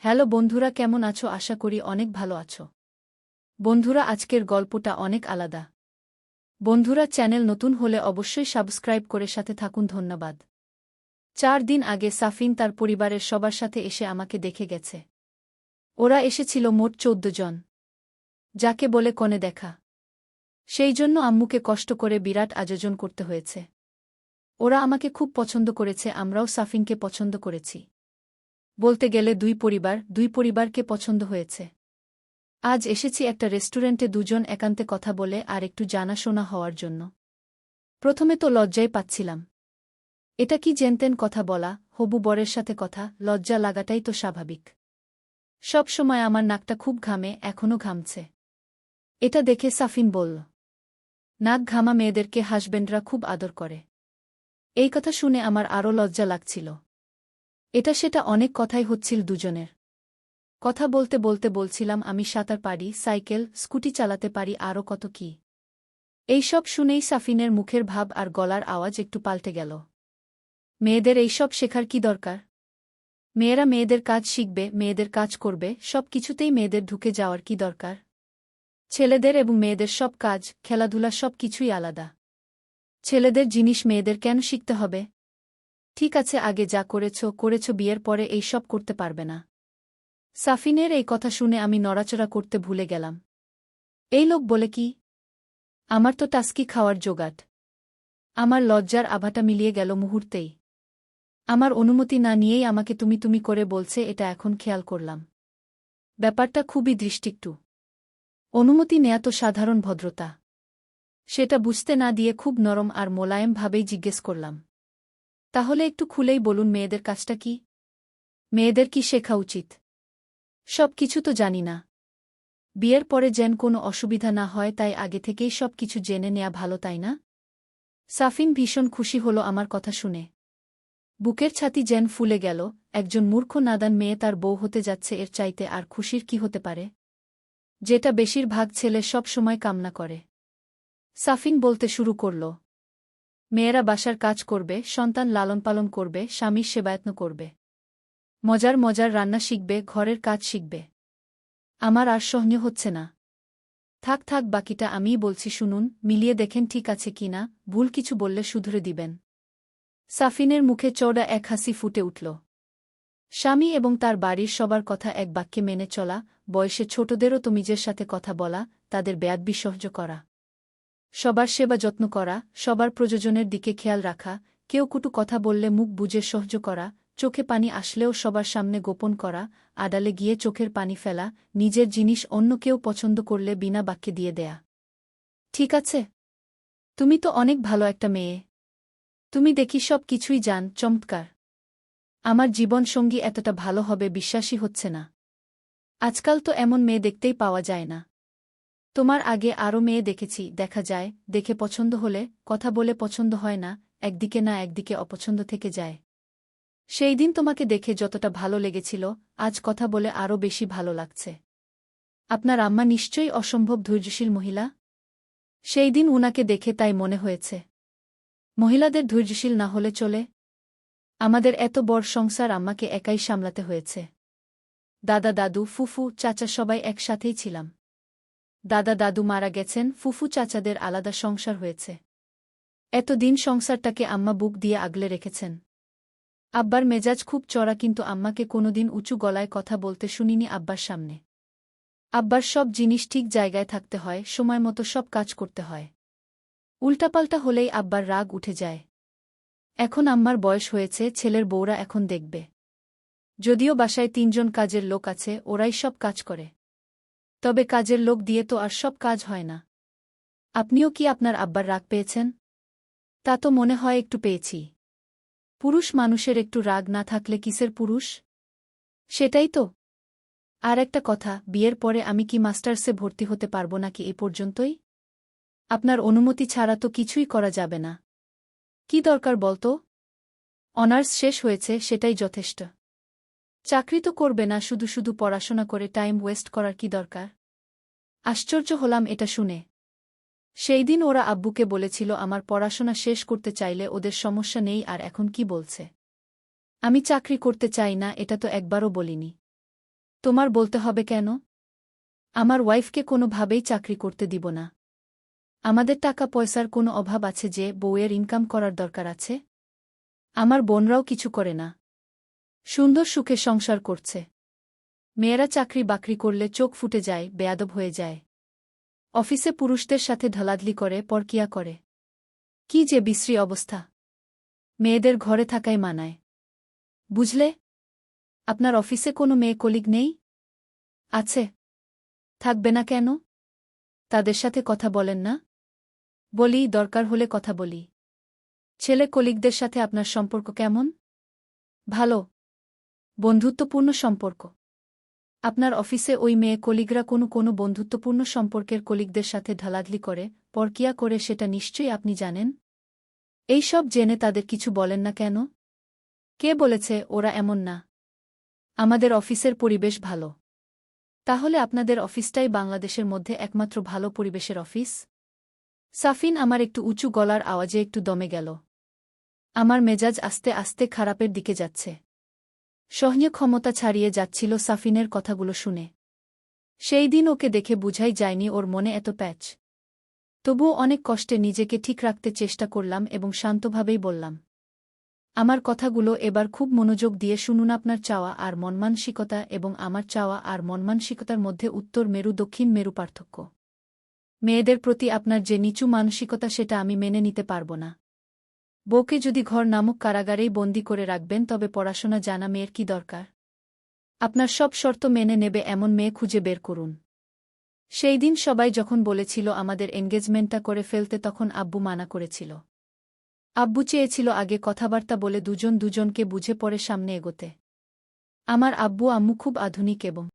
Hello বন্ধুরা, কেমন আছো? আশা করি অনেক ভালো আছো। বন্ধুরা, আজকের গল্পটা অনেক আলাদা। বন্ধুরা, চ্যানেল নতুন হলে অবশ্যই সাবস্ক্রাইব করে সাথে থাকুন। ধন্যবাদ। 4 দিন আগে সাফিন তার পরিবারের সবার সাথে এসে আমাকে দেখে গেছে। ওরা এসেছিল মোট 14 জন, যাকে বলে কনে দেখা। সেই জন্য আম্মুকে কষ্ট করে বিরাট আয়োজন করতে হয়েছে। ওরা আমাকে খুব পছন্দ করেছে, আমরাও সাফিনকে পছন্দ করেছি। বলতে গেলে দুই পরিবারকে পছন্দ হয়েছে। আজ এসেছি একটা রেস্টুরেন্টে দুজন একান্তে কথা বলে আর একটু জানাশোনা হওয়ার জন্য। প্রথমে তো লজ্জাই পাচ্ছিলাম। এটা কি জেনতেন কথা বলা, হবু বরের সাথে কথা, লজ্জা লাগাটাই তো স্বাভাবিক। সব সময় আমার নাকটা খুব ঘামে, এখনও ঘামছে। এটা দেখে সাফিন বলল, নাক ঘামা মেয়েদেরকে হাসবেন্ডরা খুব আদর করে। এই কথা শুনে আমার আরও লজ্জা লাগছিল। এটা সেটা অনেক কথাই হচ্ছিল দুজনের। কথা বলতে বলতে বলছিলাম আমি সাঁতার পারি, সাইকেল, স্কুটি চালাতে পারি, আরও কত কি। এইসব শুনেই সাফিনের মুখের ভাব আর গলার আওয়াজ একটু পাল্টে গেল। মেয়েদের এইসব শেখার কি দরকার? মেয়েরা মেয়েদের কাজ শিখবে, মেয়েদের কাজ করবে, সব কিছুতেই মেয়েদের ঢুকে যাওয়ার কি দরকার? ছেলেদের এবং মেয়েদের সব কাজ, খেলাধুলা সব কিছুই আলাদা। ছেলেদের জিনিস মেয়েদের কেন শিখতে হবে? ঠিক আছে, আগে যা করেছ, বিয়ের পরে এই সব করতে পারবে না। সাফিনের এই কথা শুনে আমি নড়াচড়া করতে ভুলে গেলাম। এই লোক বলে কি? আমার তো টাস্কি খাওয়ার জোগাট। আমার লজ্জার আভাটা মিলিয়ে গেল মুহূর্তেই। আমার অনুমতি না নিয়েই আমাকে তুমি করে বলছে, এটা এখন খেয়াল করলাম। ব্যাপারটা খুবই দৃষ্টিকটু। অনুমতি নেয়া তো সাধারণ ভদ্রতা। সেটা বুঝতে না দিয়ে খুব নরম আর মোলায়েম ভাবেই জিজ্ঞেস করলাম, তাহলে একটু খুলেই বলুন মেয়েদের কাজটা কি? মেয়েদের কি শেখা উচিত? সব কিছু তো জানি না। বিয়ের পরে যেন কোনো অসুবিধা না হয় তাই আগে থেকেই সব কিছু জেনে নেয়া ভালো, তাই না? সাফিন ভীষণ খুশি হল আমার কথা শুনে। বুকের ছাতি যেন ফুলে গেল। একজন মূর্খ নাদান মেয়ে তার বউ হতে যাচ্ছে, এর চাইতে আর খুশির কি হতে পারে? যেটা বেশিরভাগ ছেলে সব সময় কামনা করে। সাফিন বলতে শুরু করল, মেয়েরা বাসার কাজ করবে, সন্তান লালনপালন করবে, স্বামীর সেবায়ত্ন করবে, মজার মজার রান্না শিখবে, ঘরের কাজ শিখবে। আমার আর সহ্য হচ্ছে না। থাক বাকিটা আমিই বলছি, শুনুন, মিলিয়ে দেখেন ঠিক আছে কি না, ভুল কিছু বললে শুধরে দিবেন। সাফিনের মুখে চওড়া এক হাসি ফুটে উঠল। স্বামী এবং তার বাড়ির সবার কথা এক বাক্যে মেনে চলা, বয়সে ছোটদেরও তমিজের সাথে কথা বলা, তাদের বেয়াদবি সহ্য করা, সবার সেবা যত্ন করা, সবার প্রয়োজনের দিকে খেয়াল রাখা, কেউ কুটু কথা বললে মুখ বুজে সহ্য করা, চোখে পানি আসলেও সবার সামনে গোপন করা, আড়ালে গিয়ে চোখের পানি ফেলা, নিজের জিনিস অন্য কেউ পছন্দ করলে বিনা বাক্যে দিয়ে দেয়া। ঠিক আছে, তুমি তো অনেক ভালো একটা মেয়ে। তুমি দেখি সব কিছুই জান, চমৎকার। আমার জীবনসঙ্গী এতটা ভালো হবে বিশ্বাসই হচ্ছে না। আজকাল তো এমন মেয়ে দেখতেই পাওয়া যায় না। তোমার আগে আরও মেয়ে দেখেছি, দেখা যায়, দেখে পছন্দ হলে, কথা বলে পছন্দ হয় না, একদিকে না একদিকে অপছন্দ থেকে যায়। সেই দিন তোমাকে দেখে যতটা ভালো লেগেছিল, আজ কথা বলে আরও বেশি ভালো লাগছে। আপনার আম্মা নিশ্চয়ই অসম্ভব ধৈর্যশীল মহিলা। সেই দিন উনাকে দেখে তাই মনে হয়েছে। মহিলাদের ধৈর্যশীল না হলে চলে? আমাদের এত বড় সংসার আম্মাকে একাই সামলাতে হয়েছে। দাদা দাদু ফুফু চাচা সবাই একসাথেই ছিলাম। দাদা দাদু মারা গেছেন, ফুফু চাচাদের আলাদা সংসার হয়েছে। এতদিন সংসারটাকে আম্মা বুক দিয়ে আগলে রেখেছেন। আব্বার মেজাজ খুব চড়া, কিন্তু আম্মাকে কোনোদিন উঁচু গলায় কথা বলতে শুনিনি আব্বার সামনে। আব্বার সব জিনিস ঠিক জায়গায় থাকতে হয়, সময়মতো সব কাজ করতে হয়। উল্টাপাল্টা হলেই আব্বার রাগ উঠে যায়। এখন আম্মার বয়স হয়েছে, ছেলের বউরা এখন দেখবে। যদিও বাসায় 3 জন কাজের লোক আছে, ওরাই সব কাজ করে। তবে কাজের লোক দিয়ে তো আর সব কাজ হয় না। আপনিও কি আপনার আব্বার রাগ পেয়েছেন? তা তো মনে হয় একটু পেয়েছি। পুরুষ মানুষের একটু রাগ না থাকলে কিসের পুরুষ? সেটাই তো। আর একটা কথা, বিয়ের পরে আমি কি মাস্টার্সে ভর্তি হতে পারবো নাকি এই পর্যন্তই? আপনার অনুমতি ছাড়া তো কিছুই করা যাবে না। কি দরকার বলতো? অনার্স শেষ হয়েছে, সেটাই যথেষ্ট। চাকরি তো করবে না, শুধু পড়াশোনা করে টাইম ওয়েস্ট করার কি দরকার? আশ্চর্য হলাম এটা শুনে। সেই দিন ওরা আব্বুকে বলেছিল আমার পড়াশোনা শেষ করতে চাইলে ওদের সমস্যা নেই, আর এখন কি বলছে? আমি চাকরি করতে চাই না, এটা তো একবারও বলিনি। তোমার বলতে হবে কেন? আমার ওয়াইফকে কোনোভাবেই চাকরি করতে দিব না। আমাদের টাকা পয়সার কোনো অভাব আছে যে বউয়ের ইনকাম করার দরকার আছে? আমার বোনরাও কিছু করে না। সুন্দর সুখে সংসার করছে। মেয়েরা চাকরি বাকরি করলে চোখ ফুটে যায়, বেয়াদব হয়ে যায়। অফিসে পুরুষদের সাথে ঢলাঢলি করে, পরকিয়া করে। কি যে বিশ্রী অবস্থা! মেয়েদের ঘরে থাকাই মানায়। বুঝলে? আপনার অফিসে কোনো মেয়ে কলিগ নেই? আছে। থাকবে না কেন? তাদের সাথে কথা বলেন না? বলি, দরকার হলে কথা বলি। ছেলে কলিগদের সাথে আপনার সম্পর্ক কেমন? ভালো। বন্ধুত্বপূর্ণ সম্পর্ক। আপনার অফিসে ওই মেয়ে কলিগরা কোনো বন্ধুত্বপূর্ণ সম্পর্কের কলিগদের সাথে ঢলাঢলি করে, পরকিয়া করে, সেটা নিশ্চয়ই আপনি জানেন। এই সব জেনে তাদের কিছু বলেন না কেন? কে বলেছে ওরা এমন না? আমাদের অফিসের পরিবেশ ভালো। তাহলে আপনাদের অফিসটাই বাংলাদেশের মধ্যে একমাত্র ভালো পরিবেশের অফিস? সাফিন আমার একটু উঁচু গলার আওয়াজে একটু দমে গেল। আমার মেজাজ আস্তে আস্তে খারাপের দিকে যাচ্ছে। সহ্য ক্ষমতা ছাড়িয়ে যাচ্ছিল সাফিনের কথাগুলো শুনে। সেই দিন ওকে দেখে বুঝাই যায়নি ওর মনে এত প্যাচ। তবুও অনেক কষ্টে নিজেকে ঠিক রাখতে চেষ্টা করলাম এবং শান্তভাবেই বললাম, আমার কথাগুলো এবার খুব মনোযোগ দিয়ে শুনুন। আপনার চাওয়া আর মনমানসিকতা এবং আমার চাওয়া আর মনমানসিকতার মধ্যে উত্তর মেরু দক্ষিণ মেরু পার্থক্য। মেয়েদের প্রতি আপনার যে নিচু মানসিকতা সেটা আমি মেনে নিতে পারব না। বউকে যদি ঘর নামক কারাগারেই বন্দি করে রাখবেন তবে পড়াশোনা জানা মেয়ের কি দরকার? আপনার সব শর্ত মেনে নেবে এমন মেয়ে খুঁজে বের করুন। সেই দিন সবাই যখন বলেছিল আমাদের এনগেজমেন্টটা করে ফেলতে তখন আব্বু মানা করেছিল। আব্বু চেয়েছিল আগে কথাবার্তা বলে দুজন দুজনকে বুঝে পড়ে সামনে এগোতে। আমার আব্বু আম্মু খুব আধুনিক এবং